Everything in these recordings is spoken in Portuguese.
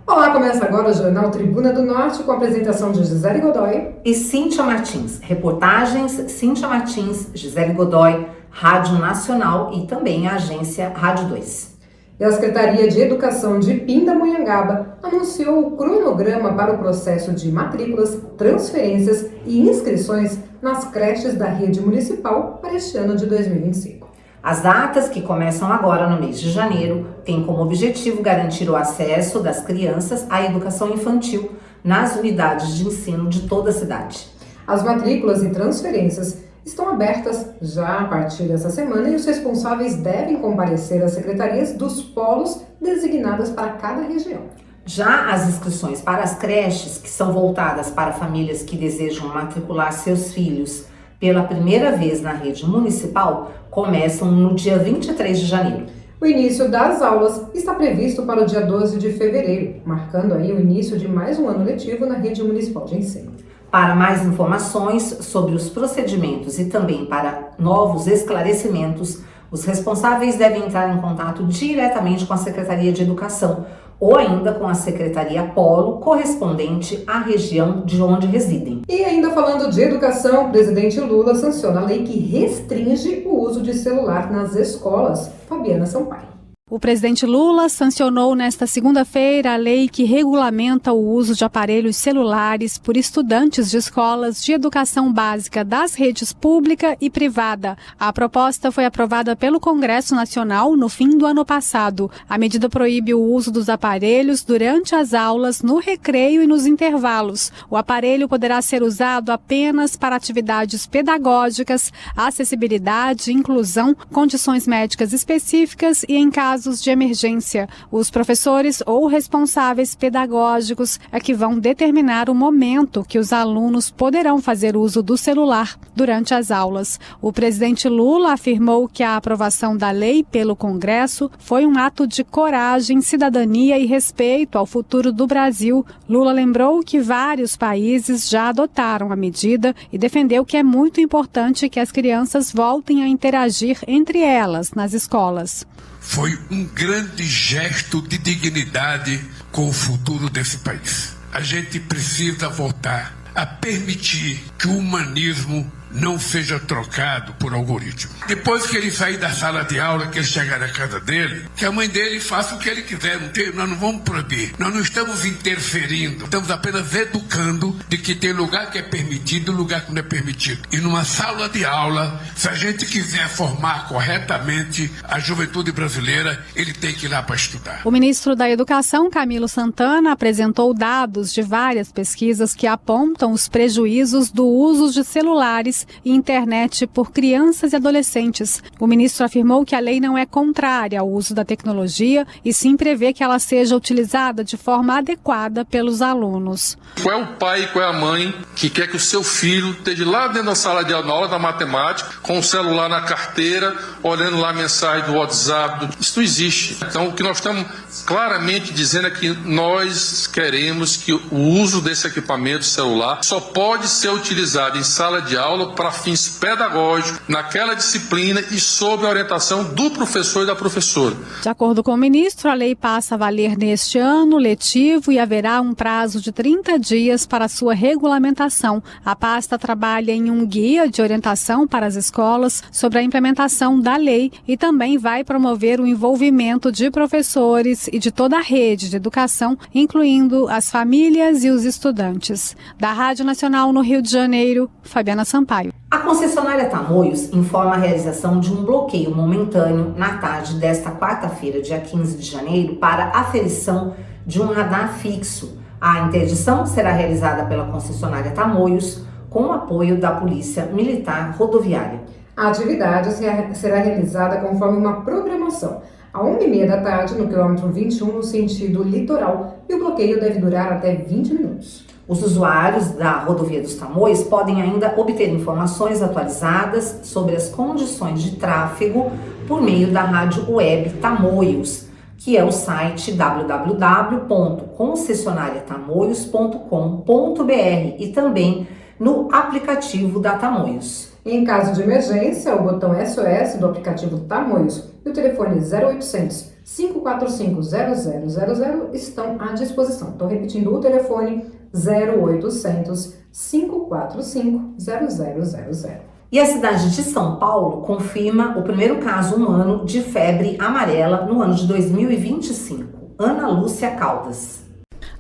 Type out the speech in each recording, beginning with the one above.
Olá, começa agora o Jornal Tribuna do Norte com a apresentação de Gisele Godoy e Cíntia Martins. Reportagens Cíntia Martins, Gisele Godoy, Rádio Nacional e também a agência Rádio 2. E a Secretaria de Educação de Pindamonhangaba anunciou o cronograma para o processo de matrículas, transferências e inscrições nas creches da rede municipal para este ano de 2025. As datas, que começam agora no mês de janeiro, têm como objetivo garantir o acesso das crianças à educação infantil nas unidades de ensino de toda a cidade. As matrículas e transferências estão abertas já a partir dessa semana e os responsáveis devem comparecer às secretarias dos polos designadas para cada região. Já as inscrições para as creches, que são voltadas para famílias que desejam matricular seus filhos pela primeira vez na rede municipal, começam no dia 23 de janeiro. O início das aulas está previsto para o dia 12 de fevereiro, marcando aí o início de mais um ano letivo na rede municipal de ensino. Para mais informações sobre os procedimentos e também para novos esclarecimentos, os responsáveis devem entrar em contato diretamente com a Secretaria de Educação ou ainda com a Secretaria Polo correspondente à região de onde residem. E ainda falando de educação, o presidente Lula sanciona a lei que restringe o uso de celular nas escolas. Fabiana Sampaio. O presidente Lula sancionou nesta segunda-feira a lei que regulamenta o uso de aparelhos celulares por estudantes de escolas de educação básica das redes pública e privada. A proposta foi aprovada pelo Congresso Nacional no fim do ano passado. A medida proíbe o uso dos aparelhos durante as aulas, no recreio e nos intervalos. O aparelho poderá ser usado apenas para atividades pedagógicas, acessibilidade, inclusão, condições médicas específicas e em casos de emergência. Os professores ou responsáveis pedagógicos é que vão determinar o momento que os alunos poderão fazer uso do celular durante as aulas. O presidente Lula afirmou que a aprovação da lei pelo Congresso foi um ato de coragem, cidadania e respeito ao futuro do Brasil. Lula lembrou que vários países já adotaram a medida e defendeu que é muito importante que as crianças voltem a interagir entre elas nas escolas. Foi um grande gesto de dignidade com o futuro desse país. A gente precisa voltar a permitir que o humanismo não seja trocado por algoritmo. Depois que ele sair da sala de aula, que ele chegar na casa dele, que a mãe dele faça o que ele quiser. Nós não vamos proibir. Nós não estamos interferindo. Estamos apenas educando de que tem lugar que é permitido e lugar que não é permitido. E numa sala de aula, se a gente quiser formar corretamente a juventude brasileira, ele tem que ir lá para estudar. O ministro da Educação, Camilo Santana, apresentou dados de várias pesquisas que apontam os prejuízos do uso de celulares e internet por crianças e adolescentes. O ministro afirmou que a lei não é contrária ao uso da tecnologia e sim prevê que ela seja utilizada de forma adequada pelos alunos. Qual é o pai e qual é a mãe que quer que o seu filho esteja lá dentro da sala de aula, na hora da matemática, com o celular na carteira, olhando lá a mensagem do WhatsApp? Isso não existe. Então, o que nós estamos claramente dizendo é que nós queremos que o uso desse equipamento celular só pode ser utilizado em sala de aula para fins pedagógicos, naquela disciplina e sob a orientação do professor e da professora. De acordo com o ministro, a lei passa a valer neste ano letivo e haverá um prazo de 30 dias para sua regulamentação. A pasta trabalha em um guia de orientação para as escolas sobre a implementação da lei e também vai promover o envolvimento de professores e de toda a rede de educação, incluindo as famílias e os estudantes. Da Rádio Nacional no Rio de Janeiro, Fabiana Sampaio. A concessionária Tamoios informa a realização de um bloqueio momentâneo na tarde desta quarta-feira, dia 15 de janeiro, para aferição de um radar fixo. A interdição será realizada pela concessionária Tamoios com o apoio da Polícia Militar Rodoviária. A atividade será realizada conforme uma programação. À 1h30 da tarde, no quilômetro 21, no sentido litoral, e o bloqueio deve durar até 20 minutos. Os usuários da Rodovia dos Tamoios podem ainda obter informações atualizadas sobre as condições de tráfego por meio da rádio web Tamoios, que é o site www.concessionariatamoios.com.br e também no aplicativo da Tamoios. Em caso de emergência, o botão SOS do aplicativo Tamoios e o telefone 0800 545-0000 estão à disposição. Estou repetindo o telefone 0800 545-0000. E a cidade de São Paulo confirma o primeiro caso humano de febre amarela no ano de 2025. Ana Lúcia Caldas.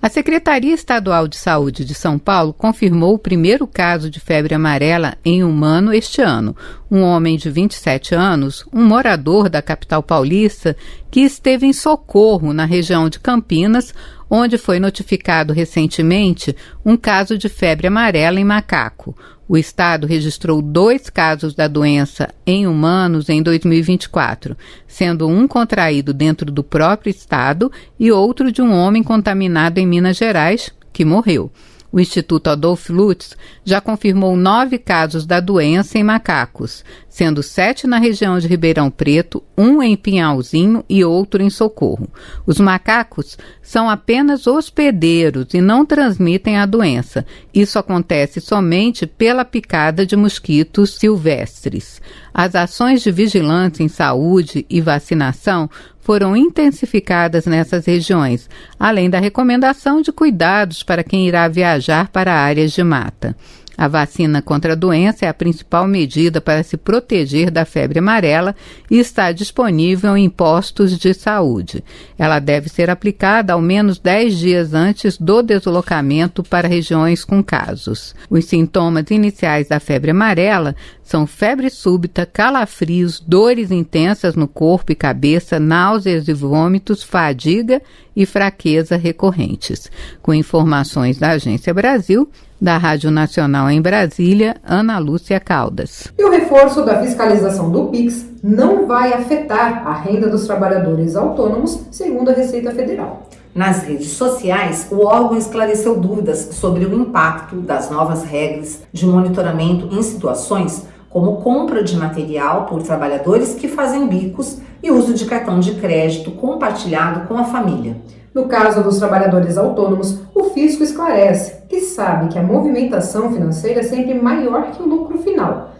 A Secretaria Estadual de Saúde de São Paulo confirmou o primeiro caso de febre amarela em humano este ano. Um homem de 27 anos, um morador da capital paulista, que esteve em Socorro, na região de Campinas, onde foi notificado recentemente um caso de febre amarela em macaco. O estado registrou 2 casos da doença em humanos em 2024, sendo um contraído dentro do próprio estado e outro de um homem contaminado em Minas Gerais, que morreu. O Instituto Adolph Lutz já confirmou 9 casos da doença em macacos, sendo 7 na região de Ribeirão Preto, 1 em Pinhalzinho e outro em Socorro. Os macacos são apenas hospedeiros e não transmitem a doença. Isso acontece somente pela picada de mosquitos silvestres. As ações de vigilância em saúde e vacinação foram intensificadas nessas regiões, além da recomendação de cuidados para quem irá viajar para áreas de mata. A vacina contra a doença é a principal medida para se proteger da febre amarela e está disponível em postos de saúde. Ela deve ser aplicada ao menos 10 dias antes do deslocamento para regiões com casos. Os sintomas iniciais da febre amarela são febre súbita, calafrios, dores intensas no corpo e cabeça, náuseas e vômitos, fadiga e fraqueza recorrentes. Com informações da Agência Brasil, da Rádio Nacional em Brasília, Ana Lúcia Caldas. E o reforço da fiscalização do PIX não vai afetar a renda dos trabalhadores autônomos, segundo a Receita Federal. Nas redes sociais, o órgão esclareceu dúvidas sobre o impacto das novas regras de monitoramento em situações como compra de material por trabalhadores que fazem bicos e uso de cartão de crédito compartilhado com a família. No caso dos trabalhadores autônomos, o fisco esclarece que sabe que a movimentação financeira é sempre maior que o lucro final.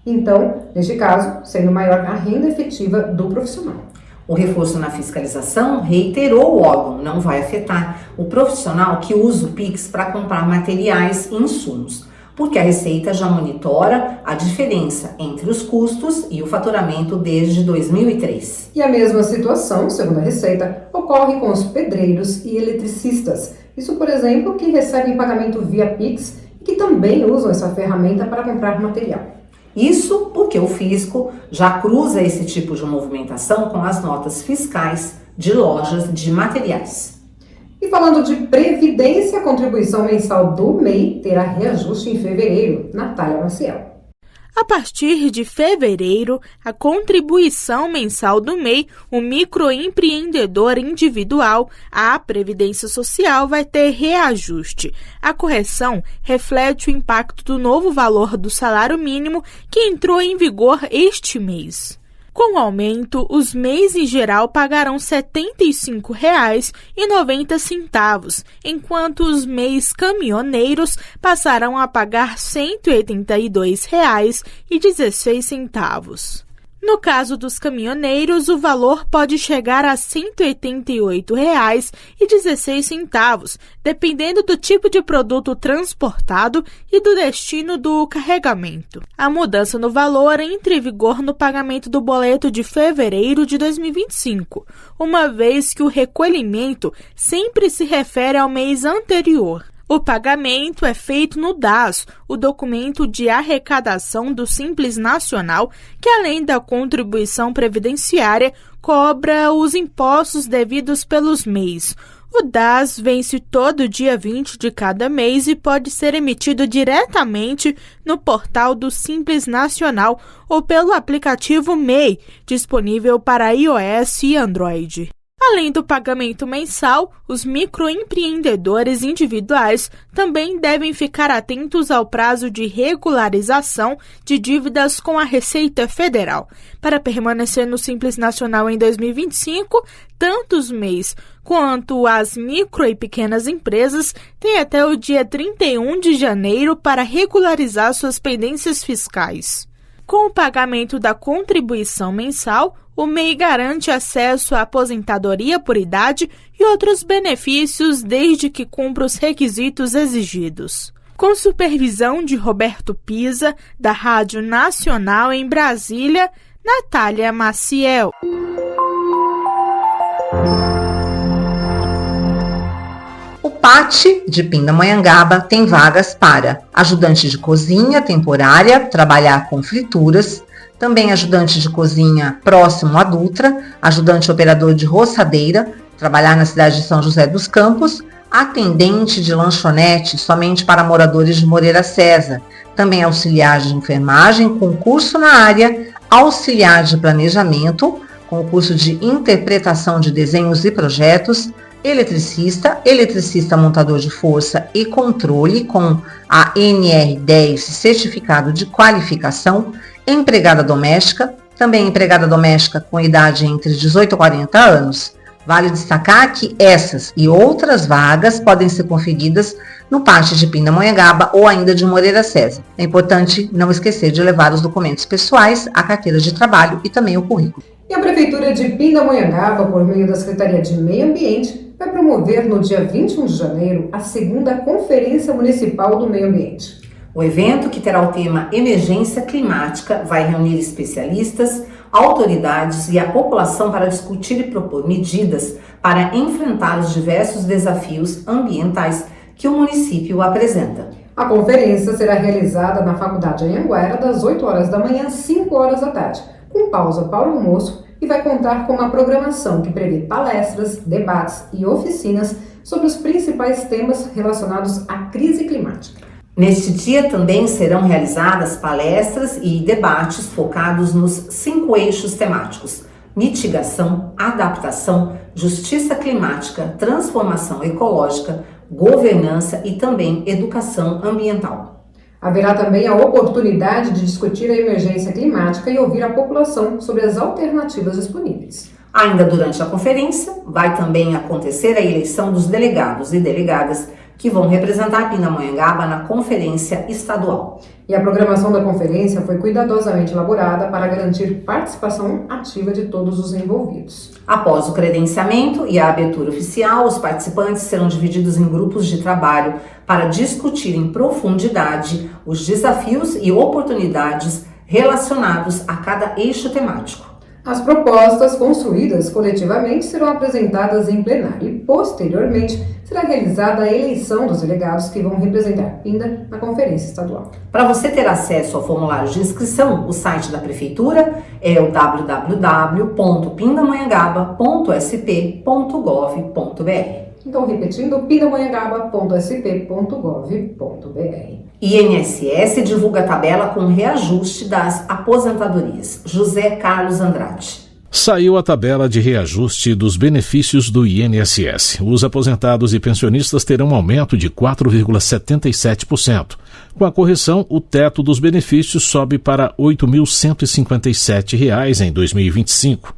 Então, neste caso, sendo maior a renda efetiva do profissional. O reforço na fiscalização, reiterou o órgão, não vai afetar o profissional que usa o PIX para comprar materiais e insumos, porque a Receita já monitora a diferença entre os custos e o faturamento desde 2003. E a mesma situação, segundo a Receita, ocorre com os pedreiros e eletricistas. Isso, por exemplo, que recebem pagamento via PIX e que também usam essa ferramenta para comprar material. Isso porque o fisco já cruza esse tipo de movimentação com as notas fiscais de lojas de materiais. E falando de previdência, a contribuição mensal do MEI terá reajuste em fevereiro. Natália Maciel. A partir de fevereiro, a contribuição mensal do MEI, o microempreendedor individual, à Previdência Social vai ter reajuste. A correção reflete o impacto do novo valor do salário mínimo que entrou em vigor este mês. Com o aumento, os MEIs em geral pagarão R$ 75,90, enquanto os MEIs caminhoneiros passarão a pagar R$ 182,16. No caso dos caminhoneiros, o valor pode chegar a R$ 188,16, dependendo do tipo de produto transportado e do destino do carregamento. A mudança no valor entra em vigor no pagamento do boleto de fevereiro de 2025, uma vez que o recolhimento sempre se refere ao mês anterior. O pagamento é feito no DAS, o documento de arrecadação do Simples Nacional, que além da contribuição previdenciária, cobra os impostos devidos pelos MEIs. O DAS vence todo dia 20 de cada mês e pode ser emitido diretamente no portal do Simples Nacional ou pelo aplicativo MEI, disponível para iOS e Android. Além do pagamento mensal, os microempreendedores individuais também devem ficar atentos ao prazo de regularização de dívidas com a Receita Federal. Para permanecer no Simples Nacional em 2025, tanto os MEIs quanto as micro e pequenas empresas têm até o dia 31 de janeiro para regularizar suas pendências fiscais. Com o pagamento da contribuição mensal, O MEI garante acesso à aposentadoria por idade e outros benefícios desde que cumpra os requisitos exigidos. Com supervisão de Roberto Pisa, da Rádio Nacional em Brasília, Natália Maciel. O PAT de Pindamonhangaba tem vagas para ajudante de cozinha temporária, trabalhar com frituras, também ajudante de cozinha próximo à Dutra, ajudante operador de roçadeira, trabalhar na cidade de São José dos Campos, atendente de lanchonete somente para moradores de Moreira César, também auxiliar de enfermagem, concurso na área, auxiliar de planejamento, concurso de interpretação de desenhos e projetos, eletricista montador de força e controle com a NR10 certificado de qualificação, empregada doméstica, também empregada doméstica com idade entre 18 e 40 anos. Vale destacar que essas e outras vagas podem ser conferidas no PAT de Pindamonhangaba ou ainda de Moreira César. É importante não esquecer de levar os documentos pessoais, a carteira de trabalho e também o currículo. E a Prefeitura de Pindamonhangaba, por meio da Secretaria de Meio Ambiente, vai promover no dia 21 de janeiro a 2ª Conferência Municipal do Meio Ambiente. O evento, que terá o tema Emergência Climática, vai reunir especialistas, autoridades e a população para discutir e propor medidas para enfrentar os diversos desafios ambientais que o município apresenta. A conferência será realizada na Faculdade Anhanguera das 8 horas da manhã às 5 horas da tarde, com pausa para o almoço, e vai contar com uma programação que prevê palestras, debates e oficinas sobre os principais temas relacionados à crise climática. Neste dia também serão realizadas palestras e debates focados nos 5 eixos temáticos: mitigação, adaptação, justiça climática, transformação ecológica, governança e também educação ambiental. Haverá também a oportunidade de discutir a emergência climática e ouvir a população sobre as alternativas disponíveis. Ainda durante a conferência, vai também acontecer a eleição dos delegados e delegadas que vão representar Pindamonhangaba na conferência estadual. E a programação da conferência foi cuidadosamente elaborada para garantir participação ativa de todos os envolvidos. Após o credenciamento e a abertura oficial, os participantes serão divididos em grupos de trabalho para discutir em profundidade os desafios e oportunidades relacionados a cada eixo temático. As propostas construídas coletivamente serão apresentadas em plenário e, posteriormente, será realizada a eleição dos delegados que vão representar Pinda na conferência estadual. Para você ter acesso ao formulário de inscrição, o site da Prefeitura é o www.pindamonhangaba.sp.gov.br. Então, repetindo, pindamonhangaba.sp.gov.br. INSS divulga a tabela com reajuste das aposentadorias. José Carlos Andrade. Saiu a tabela de reajuste dos benefícios do INSS. Os aposentados e pensionistas terão um aumento de 4,77%. Com a correção, o teto dos benefícios sobe para R$ 8.157 em 2025,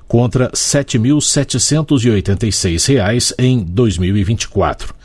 contra R$ 7.786 em 2024.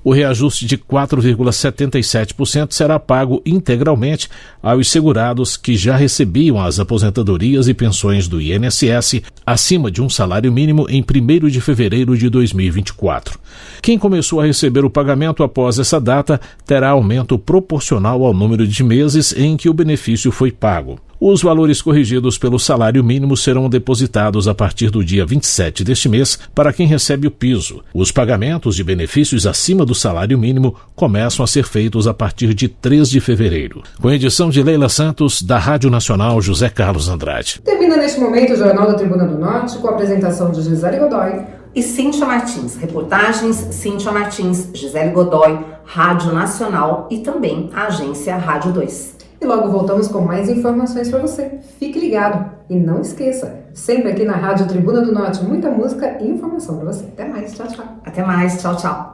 O reajuste de 4,77% será pago integralmente aos segurados que já recebiam as aposentadorias e pensões do INSS acima de um salário mínimo em 1º de fevereiro de 2024. Quem começou a receber o pagamento após essa data terá aumento proporcional ao número de meses em que o benefício foi pago. Os valores corrigidos pelo salário mínimo serão depositados a partir do dia 27 deste mês para quem recebe o piso. Os pagamentos de benefícios acima do salário mínimo começam a ser feitos a partir de 3 de fevereiro. Com edição de Leila Santos, da Rádio Nacional José Carlos Andrade. Termina neste momento o Jornal da Tribuna do Norte com a apresentação de Gisele Godoy e Cíntia Martins. Reportagens Cíntia Martins, Gisele Godoy, Rádio Nacional e também a agência Rádio 2. E logo voltamos com mais informações para você. Fique ligado e não esqueça, sempre aqui na Rádio Tribuna do Norte, muita música e informação para você. Até mais, tchau, tchau. Até mais, tchau, tchau.